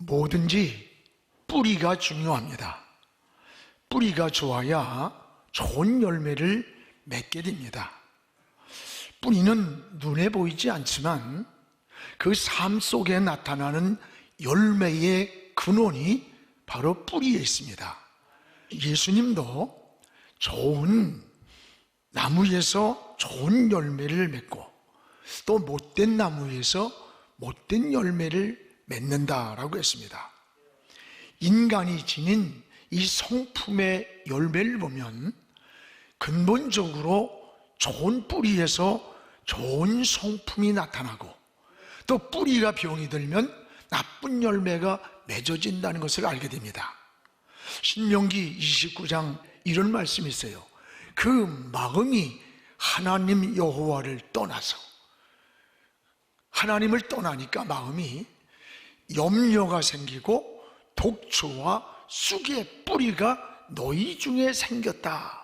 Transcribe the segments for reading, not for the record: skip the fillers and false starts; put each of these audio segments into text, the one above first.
뭐든지 뿌리가 중요합니다. 뿌리가 좋아야 좋은 열매를 맺게 됩니다. 뿌리는 눈에 보이지 않지만 그 삶 속에 나타나는 열매의 근원이 바로 뿌리에 있습니다. 예수님도 좋은 나무에서 좋은 열매를 맺고 또 못된 나무에서 못된 열매를 맺는다라고 했습니다. 인간이 지닌 이 성품의 열매를 보면 근본적으로 좋은 뿌리에서 좋은 성품이 나타나고 또 뿌리가 병이 들면 나쁜 열매가 맺어진다는 것을 알게 됩니다. 신명기 29장 이런 말씀이 있어요. 그 마음이 하나님 여호와를 떠나서, 하나님을 떠나니까 마음이 염려가 생기고 독초와 쑥의 뿌리가 너희 중에 생겼다.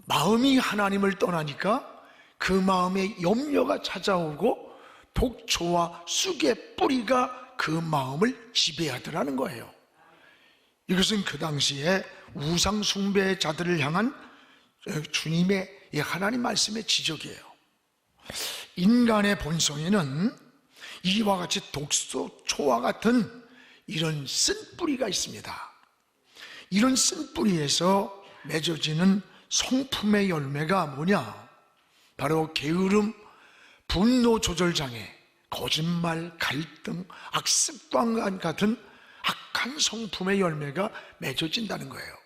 마음이 하나님을 떠나니까 그 마음에 염려가 찾아오고 독초와 쑥의 뿌리가 그 마음을 지배하더라는 거예요. 이것은 그 당시에 우상 숭배자들을 향한 주님의 하나님 말씀의 지적이에요. 인간의 본성에는 이와 같이 독초와 같은 이런 쓴 뿌리가 있습니다. 이런 쓴 뿌리에서 맺어지는 성품의 열매가 뭐냐? 바로 게으름, 분노 조절 장애, 거짓말, 갈등, 악습관 같은 악한 성품의 열매가 맺어진다는 거예요.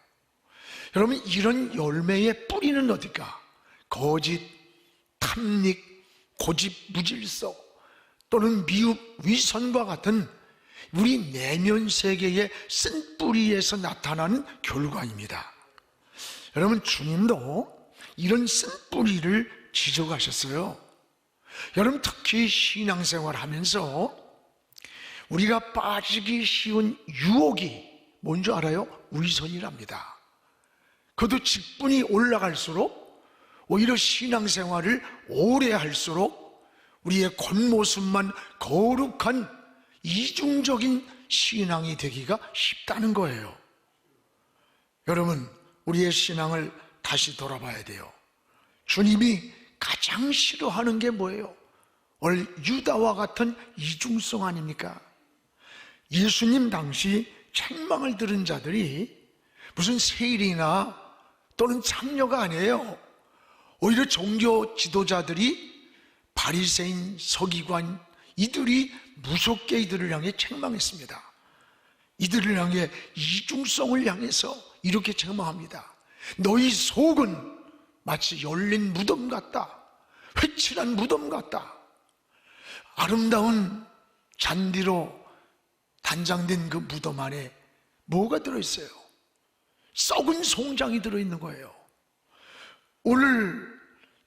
여러분, 이런 열매의 뿌리는 어딜까? 거짓, 탐닉, 고집, 무질서 또는 미흡, 위선과 같은 우리 내면 세계의 쓴 뿌리에서 나타나는 결과입니다. 여러분, 주님도 이런 쓴 뿌리를 지적하셨어요. 여러분, 특히 신앙생활 하면서 우리가 빠지기 쉬운 유혹이 뭔지 알아요? 위선이랍니다. 그것도 직분이 올라갈수록 오히려 신앙생활을 오래 할수록 우리의 겉모습만 거룩한 이중적인 신앙이 되기가 쉽다는 거예요. 여러분, 우리의 신앙을 다시 돌아봐야 돼요. 주님이 가장 싫어하는 게 뭐예요? 오늘 유다와 같은 이중성 아닙니까? 예수님 당시 책망을 들은 자들이 무슨 세리나 또는 창녀가 아니에요. 오히려 종교 지도자들이 바리새인, 서기관, 이들이 무섭게 이들을 향해 책망했습니다. 이들을 향해 이중성을 향해서 이렇게 책망합니다. 너희 속은 마치 열린 무덤 같다. 회칠한 무덤 같다. 아름다운 잔디로 단장된 그 무덤 안에 뭐가 들어있어요? 썩은 송장이 들어있는 거예요. 오늘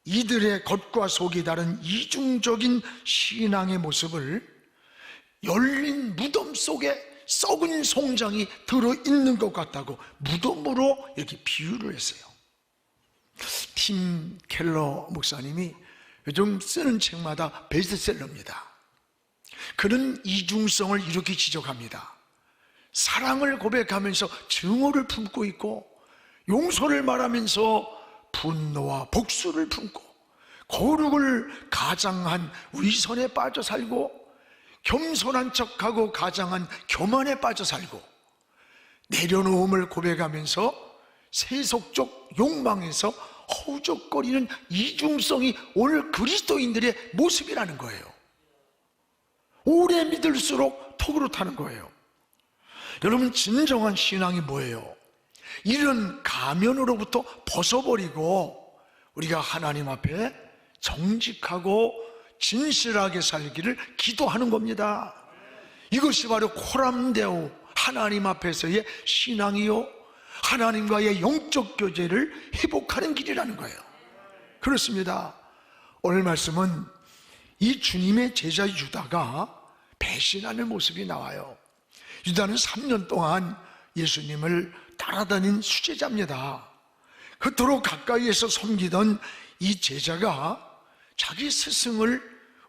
이들의 겉과 속이 다른 이중적인 신앙의 모습을 열린 무덤 속에 썩은 송장이 들어있는 것 같다고 무덤으로 이렇게 비유를 했어요. 팀 켈러 목사님이 요즘 쓰는 책마다 베스트셀러입니다. 그런 이중성을 이렇게 지적합니다. 사랑을 고백하면서 증오를 품고 있고, 용서를 말하면서 분노와 복수를 품고, 거룩을 가장한 위선에 빠져 살고, 겸손한 척하고 가장한 교만에 빠져 살고, 내려놓음을 고백하면서 세속적 욕망에서 허우적거리는 이중성이 오늘 그리스도인들의 모습이라는 거예요. 오래 믿을수록 턱으로 타는 거예요. 여러분, 진정한 신앙이 뭐예요? 이런 가면으로부터 벗어버리고 우리가 하나님 앞에 정직하고 진실하게 살기를 기도하는 겁니다. 이것이 바로 코람데오, 하나님 앞에서의 신앙이요, 하나님과의 영적 교제를 회복하는 길이라는 거예요. 그렇습니다. 오늘 말씀은 이 주님의 제자 유다가 배신하는 모습이 나와요. 유다는 3년 동안 예수님을 따라다닌 수제자입니다. 그토록 가까이에서 섬기던 이 제자가 자기 스승을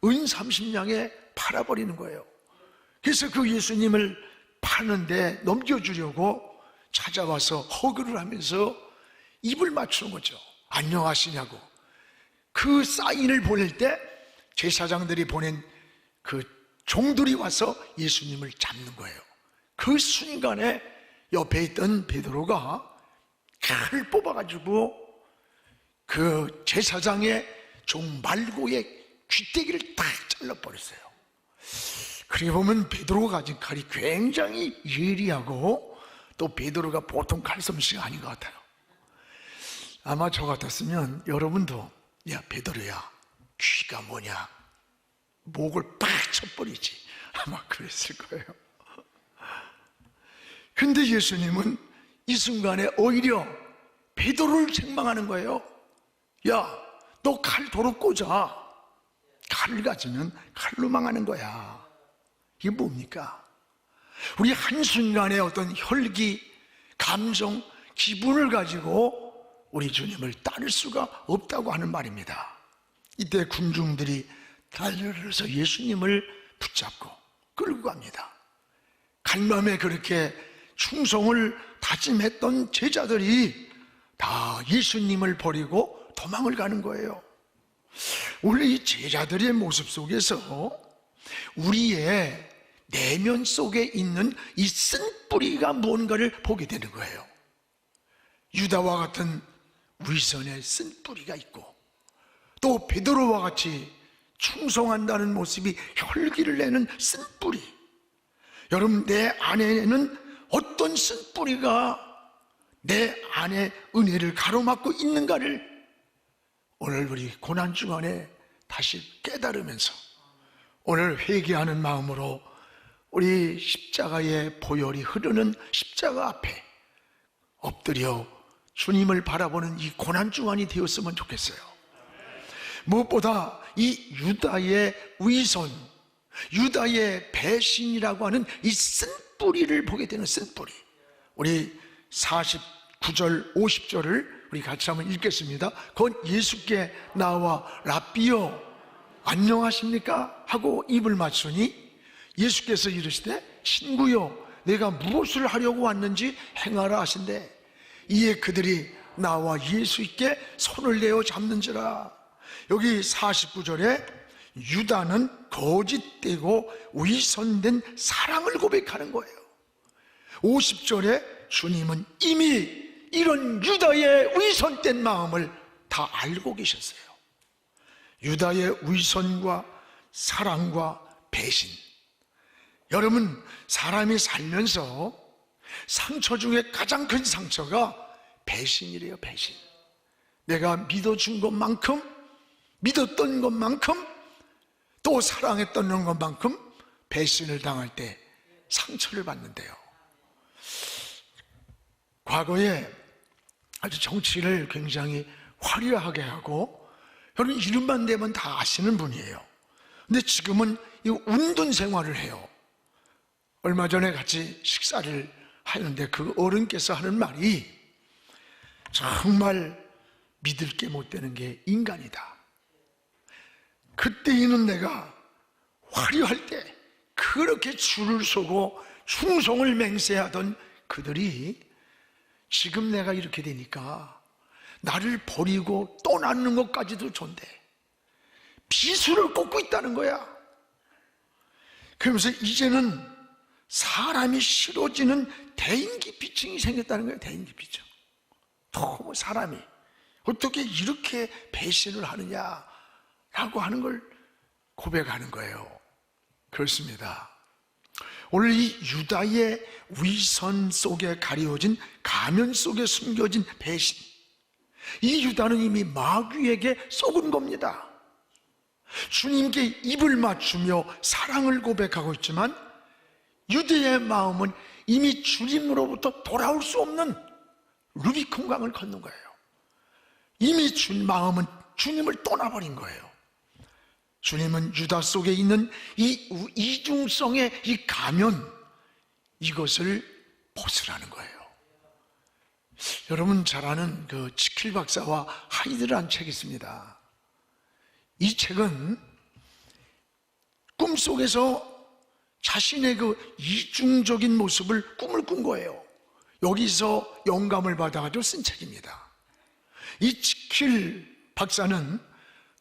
은 30냥에 팔아버리는 거예요. 그래서 그 예수님을 파는데 넘겨주려고 찾아와서 허그를 하면서 입을 맞추는 거죠. 안녕하시냐고. 그 사인을 보낼 때 제사장들이 보낸 그 종들이 와서 예수님을 잡는 거예요. 그 순간에 옆에 있던 베드로가 칼을 뽑아가지고 그 제사장의 종 말고의 귀때기를 딱 잘라버렸어요. 그렇게 보면 베드로가 가진 칼이 굉장히 예리하고 또 베드로가 보통 칼솜씨가 아닌 것 같아요. 아마 저 같았으면 여러분도 야 베드로야 귀가 뭐냐 목을 팍 쳐버리지 아마 그랬을 거예요. 근데 예수님은 이 순간에 오히려 베드로를 책망하는 거예요. 야, 너 칼 도로 꽂아. 칼을 가지면 칼로 망하는 거야. 이게 뭡니까? 우리 한순간에 어떤 혈기, 감정, 기분을 가지고 우리 주님을 따를 수가 없다고 하는 말입니다. 이때 군중들이 달려들어서 예수님을 붙잡고 끌고 갑니다. 간밤에 그렇게 충성을 다짐했던 제자들이 다 예수님을 버리고 도망을 가는 거예요. 원래 이 제자들의 모습 속에서 우리의 내면 속에 있는 이 쓴뿌리가 뭔가를 보게 되는 거예요. 유다와 같은 위선의 쓴뿌리가 있고 또 베드로와 같이 충성한다는 모습이 혈기를 내는 쓴뿌리. 여러분, 내 안에는 어떤 쓴뿌리가 내 안에 은혜를 가로막고 있는가를 오늘 우리 고난 주간에 다시 깨달으면서 오늘 회개하는 마음으로 우리 십자가의 보혈이 흐르는 십자가 앞에 엎드려 주님을 바라보는 이 고난 주간이 되었으면 좋겠어요. 무엇보다 이 유다의 위선, 유다의 배신이라고 하는 이 쓴뿌리를 보게 되는 쓴뿌리. 우리 49절 50절을 우리 같이 한번 읽겠습니다. 곧 예수께 나와 랍비여 안녕하십니까 하고 입을 맞추니 예수께서 이르시되 친구여 내가 무엇을 하려고 왔는지 행하라 하신대. 이에 그들이 나와 예수께 손을 내어 잡는지라. 여기 49절에 유다는 거짓되고 위선된 사랑을 고백하는 거예요. 50절에 주님은 이미 이런 유다의 위선된 마음을 다 알고 계셨어요. 유다의 위선과 사랑과 배신. 여러분, 사람이 살면서 상처 중에 가장 큰 상처가 배신이래요. 배신. 내가 믿어준 것만큼, 믿었던 것만큼, 또 사랑했던 것만큼 배신을 당할 때 상처를 받는데요. 과거에 아주 정치를 굉장히 화려하게 하고 여러분 이름만 대면 다 아시는 분이에요. 근데 지금은 이 운동 생활을 해요. 얼마 전에 같이 식사를 하는데 그 어른께서 하는 말이 정말 믿을 게 못 되는 게 인간이다. 그때에는 내가 화려할 때 그렇게 줄을 서고 충성을 맹세하던 그들이 지금 내가 이렇게 되니까 나를 버리고 떠나는 것까지도 존대. 비수를 꽂고 있다는 거야. 그러면서 이제는 사람이 싫어지는 대인기피증이 생겼다는 거예요. 대인기피증. 너무 사람이 어떻게 이렇게 배신을 하느냐라고 하는 걸 고백하는 거예요. 그렇습니다. 오늘 이 유다의 위선 속에 가려진 가면 속에 숨겨진 배신, 이 유다는 이미 마귀에게 썩은 겁니다. 주님께 입을 맞추며 사랑을 고백하고 있지만 유대의 마음은 이미 주님으로부터 돌아올 수 없는 루비콘 강을 걷는 거예요. 이미 마음은 주님을 떠나버린 거예요. 주님은 유다 속에 있는 이 이중성의 이 가면, 이것을 벗으라는 거예요. 여러분 잘 아는 그 지킬 박사와 하이드라는 책이 있습니다. 이 책은 꿈속에서 자신의 그 이중적인 모습을 꿈을 꾼 거예요. 여기서 영감을 받아가지고 쓴 책입니다. 이 지킬 박사는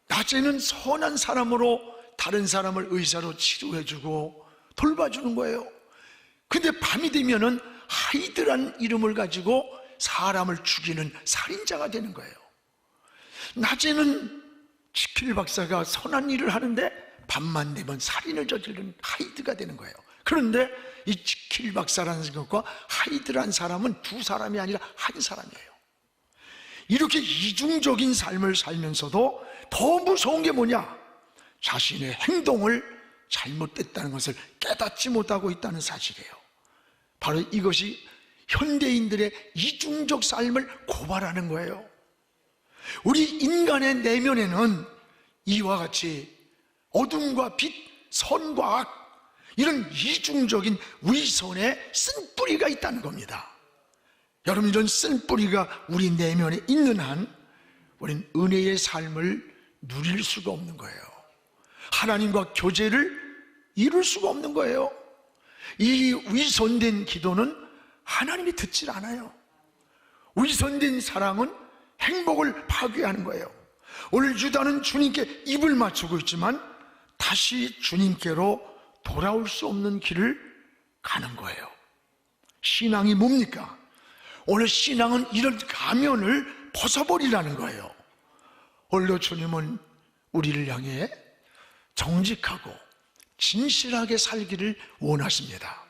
낮에는 선한 사람으로 다른 사람을 의사로 치료해주고 돌봐주는 거예요. 근데 밤이 되면은 하이드란 이름을 가지고 사람을 죽이는 살인자가 되는 거예요. 낮에는 지킬 박사가 선한 일을 하는데 밤만 되면 살인을 저지르는 하이드가 되는 거예요. 그런데 이 지킬 박사라는 것과 하이드란 사람은 두 사람이 아니라 한 사람이에요. 이렇게 이중적인 삶을 살면서도 더 무서운 게 뭐냐? 자신의 행동을 잘못됐다는 것을 깨닫지 못하고 있다는 사실이에요. 바로 이것이 현대인들의 이중적 삶을 고발하는 거예요. 우리 인간의 내면에는 이와 같이 어둠과 빛, 선과 악, 이런 이중적인 위선의 쓴뿌리가 있다는 겁니다. 여러분, 이런 쓴뿌리가 우리 내면에 있는 한 우리는 은혜의 삶을 누릴 수가 없는 거예요. 하나님과 교제를 이룰 수가 없는 거예요. 이 위선된 기도는 하나님이 듣질 않아요. 위선된 사랑은 행복을 파괴하는 거예요. 오늘 유다는 주님께 입을 맞추고 있지만 다시 주님께로 돌아올 수 없는 길을 가는 거예요. 신앙이 뭡니까? 오늘 신앙은 이런 가면을 벗어버리라는 거예요. 오늘도 주님은 우리를 향해 정직하고 진실하게 살기를 원하십니다.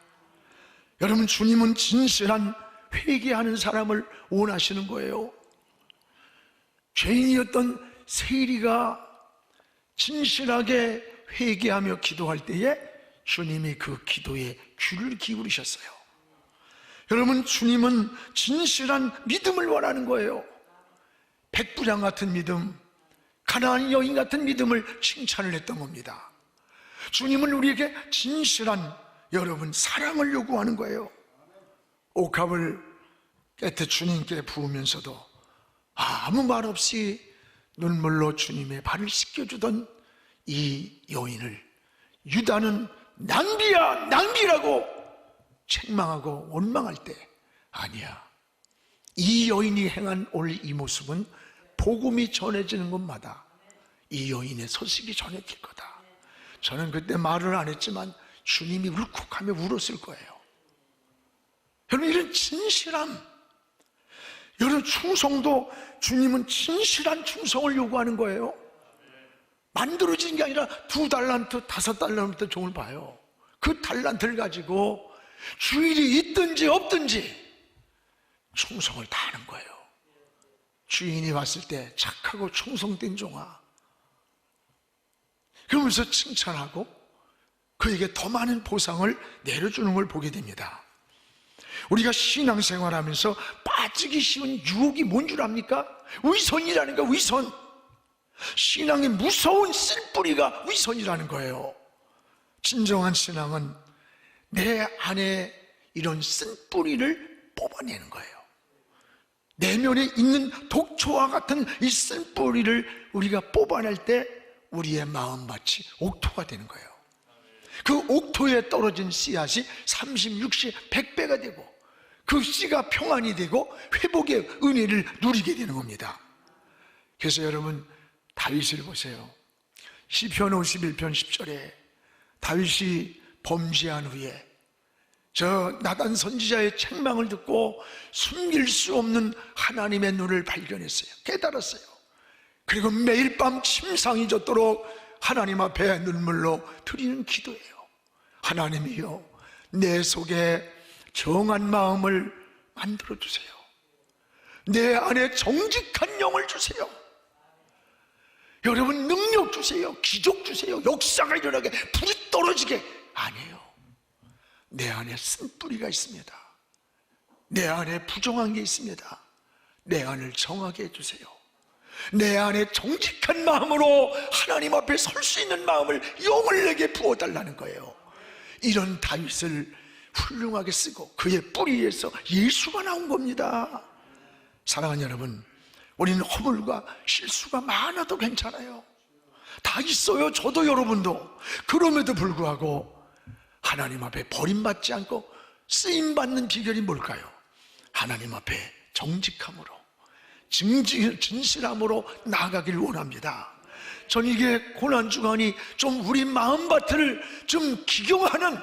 여러분, 주님은 진실한 회개하는 사람을 원하시는 거예요. 죄인이었던 세리가 진실하게 회개하며 기도할 때에 주님이 그 기도에 귀를 기울이셨어요. 여러분, 주님은 진실한 믿음을 원하는 거예요. 백부장 같은 믿음, 가나안 여인 같은 믿음을 칭찬을 했던 겁니다. 주님은 우리에게 진실한 여러분 사랑을 요구하는 거예요. 옥합을 깨끗 주님께 부으면서도 아무 말 없이 눈물로 주님의 발을 씻겨주던 이 여인을 유다는 낭비야, 낭비라고 책망하고 원망할 때, 아니야, 이 여인이 행한 오늘 이 모습은 복음이 전해지는 곳마다 이 여인의 소식이 전해질 거다. 저는 그때 말을 안 했지만 주님이 울컥하며 울었을 거예요. 여러분, 이런 진실함, 여러분, 충성도 주님은 진실한 충성을 요구하는 거예요. 만들어진 게 아니라 2달란트, 5달란트 종을 봐요. 그 달란트를 가지고 주일이 있든지 없든지 충성을 다하는 거예요. 주인이 왔을 때 착하고 충성된 종아, 그러면서 칭찬하고 그에게 더 많은 보상을 내려주는 걸 보게 됩니다. 우리가 신앙생활하면서 빠지기 쉬운 유혹이 뭔 줄 압니까? 위선이라는 거, 위선. 신앙의 무서운 쓴뿌리가 위선이라는 거예요. 진정한 신앙은 내 안에 이런 쓴뿌리를 뽑아내는 거예요. 내면에 있는 독초와 같은 이 쓴뿌리를 우리가 뽑아낼 때 우리의 마음밭이 옥토가 되는 거예요. 그 옥토에 떨어진 씨앗이 30, 60, 100배가 되고 그 씨가 평안이 되고 회복의 은혜를 누리게 되는 겁니다. 그래서 여러분, 다윗을 보세요. 시편 51편 10절에 다윗이 범죄한 후에 저 나단 선지자의 책망을 듣고 숨길 수 없는 하나님의 눈을 발견했어요. 깨달았어요. 그리고 매일 밤 침상이 젖도록 하나님 앞에 눈물로 드리는 기도예요. 하나님이여, 내 속에 정한 마음을 만들어주세요. 내 안에 정직한 영을 주세요. 여러분, 능력 주세요. 기적 주세요. 역사가 일어나게, 불이 떨어지게. 아니에요. 내 안에 쓴뿌리가 있습니다. 내 안에 부정한 게 있습니다. 내 안을 정하게 해주세요. 내 안에 정직한 마음으로 하나님 앞에 설 수 있는 마음을, 영을 내게 부어달라는 거예요. 이런 다윗을 훌륭하게 쓰고 그의 뿌리에서 예수가 나온 겁니다. 사랑하는 여러분, 우리는 허물과 실수가 많아도 괜찮아요. 다 있어요. 저도 여러분도. 그럼에도 불구하고 하나님 앞에 버림받지 않고 쓰임받는 비결이 뭘까요? 하나님 앞에 정직함으로, 진실함으로 나아가길 원합니다. 전 이게 고난주간이 좀 우리 마음밭을 좀 기경하는,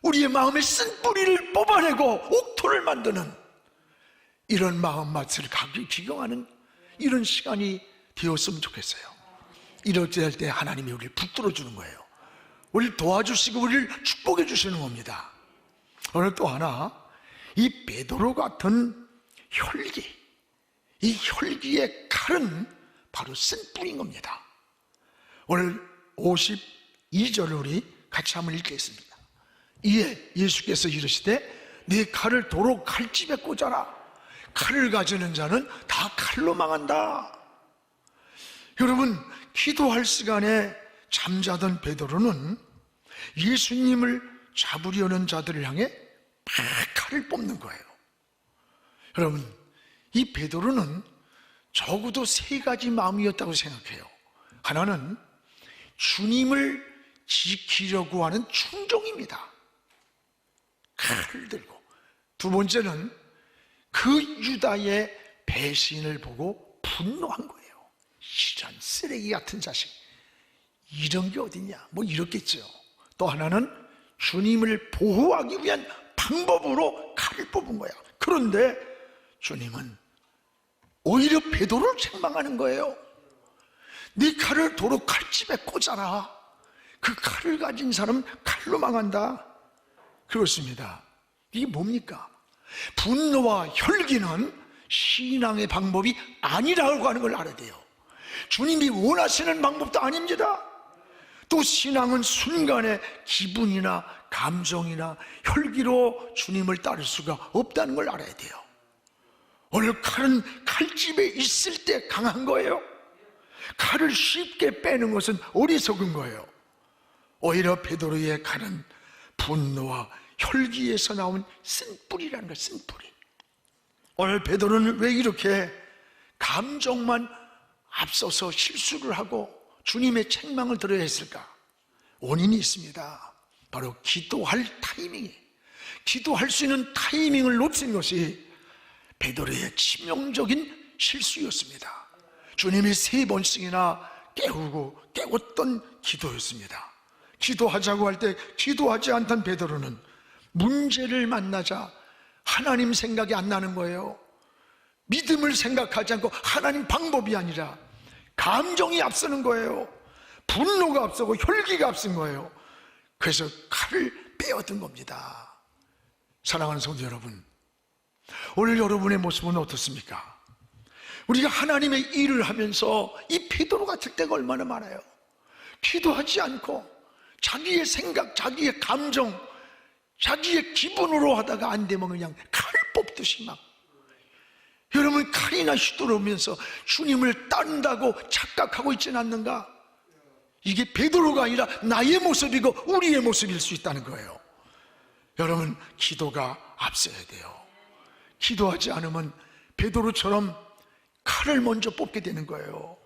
우리의 마음의 쓴뿌리를 뽑아내고 옥토를 만드는 이런 마음밭을 기경하는 이런 시간이 되었으면 좋겠어요. 이럴 때 하나님이 우리를 붙들어 주는 거예요. 우리를 도와주시고 우리를 축복해 주시는 겁니다. 오늘 또 하나, 이 베드로 같은 혈기, 이 혈기의 칼은 바로 쓴뿌리인 겁니다. 오늘 52절을 우리 같이 한번 읽겠습니다. 이에 예수께서 이르시되 네 칼을 도로 칼집에 꽂아라. 칼을 가지는 자는 다 칼로 망한다. 여러분, 기도할 시간에 잠자던 베드로는 예수님을 잡으려는 자들을 향해 칼을 뽑는 거예요. 여러분, 이 베드로는 적어도 세 가지 마음이었다고 생각해요. 하나는 주님을 지키려고 하는 충동입니다. 칼을 들고. 두 번째는 그 유다의 배신을 보고 분노한 거예요. 이런 쓰레기 같은 자식, 이런 게 어딨냐, 뭐 이렇겠죠. 또 하나는 주님을 보호하기 위한 방법으로 칼을 뽑은 거야. 그런데 주님은 오히려 베드로를 책망하는 거예요. 네 칼을 도로 칼집에 꽂아라. 그 칼을 가진 사람 칼로 망한다. 그렇습니다. 이게 뭡니까? 분노와 혈기는 신앙의 방법이 아니라고 하는 걸 알아야 돼요. 주님이 원하시는 방법도 아닙니다. 또 신앙은 순간의 기분이나 감정이나 혈기로 주님을 따를 수가 없다는 걸 알아야 돼요. 오늘 칼은 칼집에 있을 때 강한 거예요. 칼을 쉽게 빼는 것은 어리석은 거예요. 오히려 베드로의 칼은 분노와 혈기에서 나온 쓴뿌리라는 거예요. 쓴뿌리. 오늘 베드로는 왜 이렇게 감정만 앞서서 실수를 하고 주님의 책망을 들어야 했을까? 원인이 있습니다. 바로 기도할 타이밍이, 기도할 수 있는 타이밍을 놓친 것이 베드로의 치명적인 실수였습니다. 주님이 3번씩이나 깨웠던 기도였습니다. 기도하자고 할 때 기도하지 않던 베드로는 문제를 만나자 하나님 생각이 안 나는 거예요. 믿음을 생각하지 않고 하나님 방법이 아니라 감정이 앞서는 거예요. 분노가 앞서고 혈기가 앞선 거예요. 그래서 칼을 빼앗은 겁니다. 사랑하는 성도 여러분, 오늘 여러분의 모습은 어떻습니까? 우리가 하나님의 일을 하면서 이 베드로 같을 때가 얼마나 많아요. 기도하지 않고 자기의 생각, 자기의 감정, 자기의 기분으로 하다가 안 되면 그냥 칼 뽑듯이 막, 여러분 칼이나 휘두르면서 주님을 딴다고 착각하고 있지는 않는가? 이게 베드로가 아니라 나의 모습이고 우리의 모습일 수 있다는 거예요. 여러분, 기도가 앞서야 돼요. 기도하지 않으면 베드로처럼 칼을 먼저 뽑게 되는 거예요.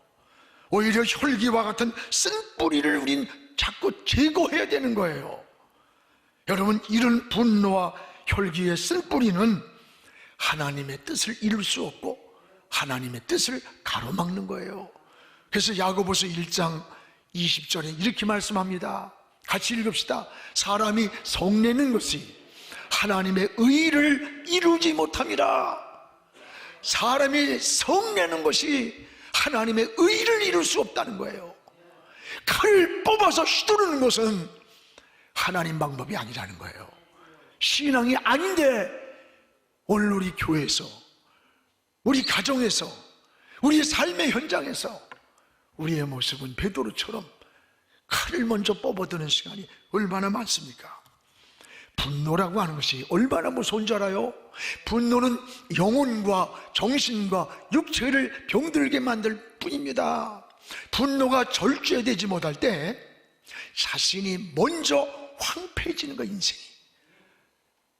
오히려 혈기와 같은 쓴뿌리를 우린 자꾸 제거해야 되는 거예요. 여러분, 이런 분노와 혈기의 쓴뿌리는 하나님의 뜻을 이룰 수 없고 하나님의 뜻을 가로막는 거예요. 그래서 야고보서 1장 20절에 이렇게 말씀합니다. 같이 읽읍시다. 사람이 성내는 것이 하나님의 의를 이루지 못함이라. 사람이 성내는 것이 하나님의 의를 이룰 수 없다는 거예요. 칼을 뽑아서 휘두르는 것은 하나님 방법이 아니라는 거예요. 신앙이 아닌데 오늘 우리 교회에서, 우리 가정에서, 우리의 삶의 현장에서 우리의 모습은 베드로처럼 칼을 먼저 뽑아드는 시간이 얼마나 많습니까? 분노라고 하는 것이 얼마나 무서운 줄 알아요? 분노는 영혼과 정신과 육체를 병들게 만들 뿐입니다. 분노가 절제되지 못할 때 자신이 먼저 황폐해지는 거, 인생이.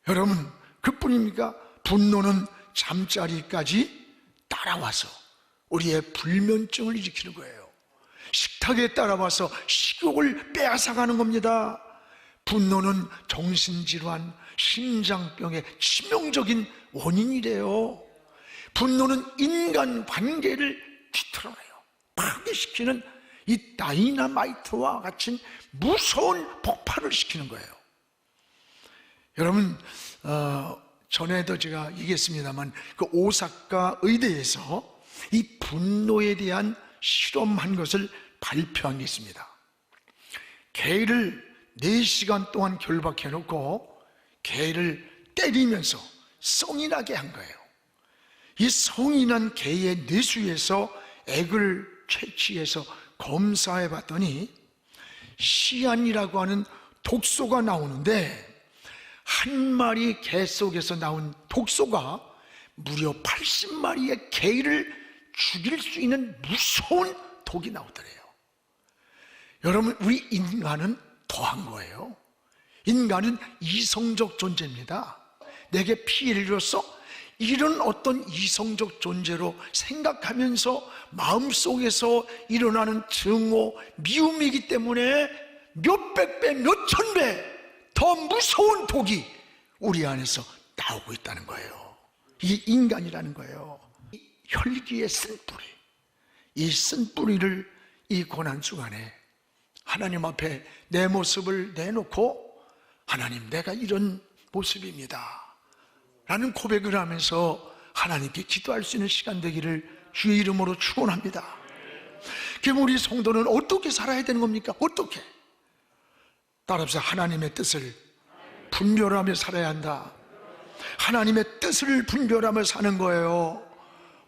여러분, 그뿐입니까? 분노는 잠자리까지 따라와서 우리의 불면증을 일으키는 거예요. 식탁에 따라와서 식욕을 빼앗아가는 겁니다. 분노는 정신질환, 심장병의 치명적인 원인이래요. 분노는 인간관계를 뒤틀어내요. 파괴시키는 이 다이너마이트와 같은 무서운 폭발을 시키는 거예요. 여러분, 전에도 제가 얘기했습니다만 그 오사카 의대에서 이 분노에 대한 실험한 것을 발표한 게 있습니다. 개를 4시간 동안 결박해 놓고 개를 때리면서 성이 나게 한 거예요. 이 성이 난 개의 뇌수에서 액을 채취해서 검사해 봤더니 시안이라고 하는 독소가 나오는데, 한 마리 개 속에서 나온 독소가 무려 80마리의 개를 죽일 수 있는 무서운 독이 나오더래요. 여러분, 우리 인간은 더한 거예요. 인간은 이성적 존재입니다. 내게 피해를 줘서 이런 어떤 이성적 존재로 생각하면서 마음속에서 일어나는 증오, 미움이기 때문에 몇백 배, 몇천 배 더 무서운 독이 우리 안에서 나오고 있다는 거예요. 이 인간이라는 거예요. 이 혈기의 쓴뿌리, 이 쓴뿌리를 이 고난주간에 하나님 앞에 내 모습을 내놓고, 하나님, 내가 이런 모습입니다 라는 고백을 하면서 하나님께 기도할 수 있는 시간 되기를 주의 이름으로 축원합니다. 그럼 우리 성도는 어떻게 살아야 되는 겁니까? 어떻게? 따라서 하나님의 뜻을 분별하며 살아야 한다. 하나님의 뜻을 분별하며 사는 거예요.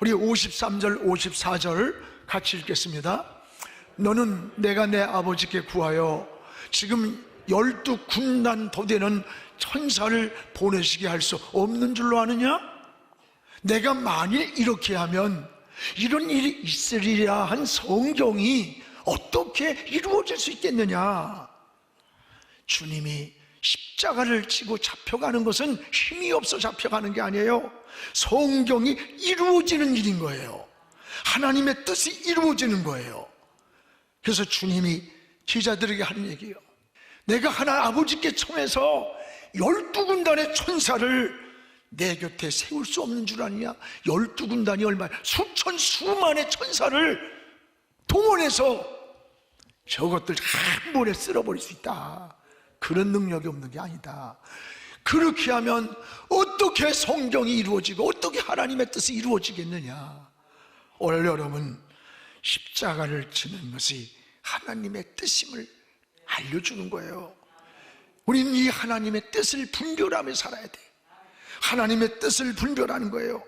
우리 53절 54절 같이 읽겠습니다. 너는 내가 내 아버지께 구하여 지금 12군단 더 되는 천사를 보내시게 할 수 없는 줄로 아느냐? 내가 만일 이렇게 하면 이런 일이 있으리라 한 성경이 어떻게 이루어질 수 있겠느냐? 주님이 십자가를 지고 잡혀가는 것은 힘이 없어 잡혀가는 게 아니에요. 성경이 이루어지는 일인 거예요. 하나님의 뜻이 이루어지는 거예요. 그래서 주님이 제자들에게 하는 얘기예요. 내가 하나 아버지께 청해서 12군단의 천사를 내 곁에 세울 수 없는 줄 아느냐? 12군단이 얼마야? 수천 수만의 천사를 동원해서 저것들 한 번에 쓸어버릴 수 있다. 그런 능력이 없는 게 아니다. 그렇게 하면 어떻게 성경이 이루어지고 어떻게 하나님의 뜻이 이루어지겠느냐? 오늘 여러분, 십자가를 지는 것이 하나님의 뜻임을 알려주는 거예요. 우리는 이 하나님의 뜻을 분별하며 살아야 돼. 하나님의 뜻을 분별하는 거예요.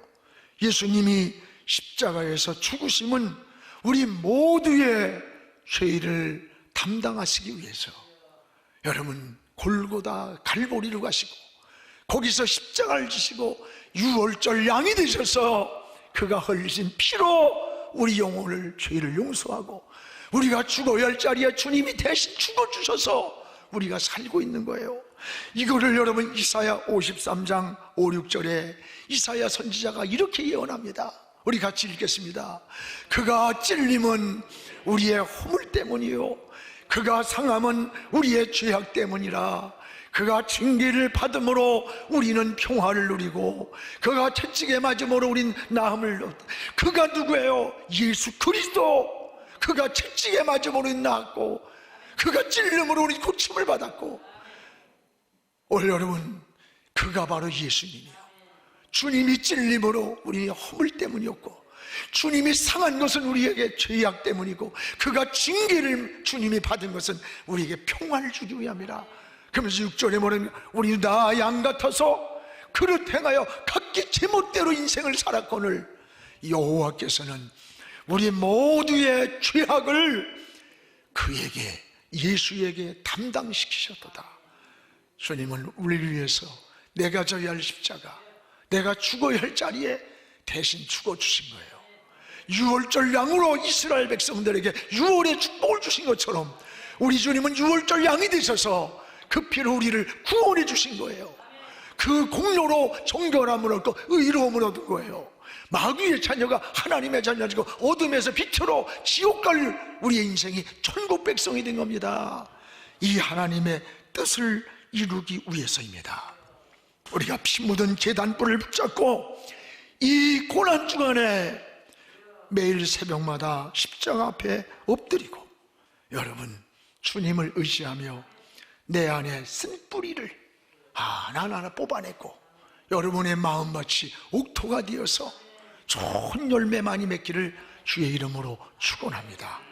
예수님이 십자가에서 죽으심은 우리 모두의 죄를 담당하시기 위해서, 여러분, 골고다 갈보리로 가시고 거기서 십자가를 지시고 6월절 양이 되셔서 그가 흘리신 피로 우리 영혼을, 죄를 용서하고 우리가 죽어야 할 자리에 주님이 대신 죽어주셔서 우리가 살고 있는 거예요. 이거를 여러분, 이사야 53장 5, 6절에 이사야 선지자가 이렇게 예언합니다. 우리 같이 읽겠습니다. 그가 찔림은 우리의 허물 때문이요, 그가 상함은 우리의 죄악 때문이라. 그가 징계를 받음으로 우리는 평화를 누리고 그가 채찍에 맞음으로 우린 나음을 얻었다. 그가 누구예요? 예수 그리스도. 그가 채찍에 맞음으로 우린 나았고 그가 찔림으로 우리 고침을 받았고. 오늘 여러분, 그가 바로 예수님이에요. 주님이 찔림으로 우리의 허물 때문이었고, 주님이 상한 것은 우리에게 죄악 때문이고, 그가 징계를 주님이 받은 것은 우리에게 평화를 주기 위함이라. 그러면서 6절에 뭐냐면, 우리 나 양 같아서 그릇 행하여 각기 제멋대로 인생을 살았거늘 여호와께서는 우리 모두의 죄악을 그에게, 예수에게 담당시키셨도다. 주님은 우리를 위해서 내가 져야 할 십자가, 내가 죽어야 할 자리에 대신 죽어주신 거예요. 6월절 양으로 이스라엘 백성들에게 6월의 축복을 주신 것처럼 우리 주님은 6월절 양이 되셔서 그 피로 우리를 구원해 주신 거예요. 그 공로로 정결함을 얻고 의로움을 얻은 거예요. 마귀의 자녀가 하나님의 자녀지고 어둠에서 빛으로 지옥 갈 우리의 인생이 천국 백성이 된 겁니다. 이 하나님의 뜻을 이루기 위해서입니다. 우리가 피 묻은 제단불을 붙잡고 이 고난 주간에 매일 새벽마다 십자가 앞에 엎드리고, 여러분 주님을 의지하며 내 안에 쓴 뿌리를 하나하나 뽑아내고 여러분의 마음밭이 옥토가 되어서 좋은 열매 많이 맺기를 주의 이름으로 축원합니다.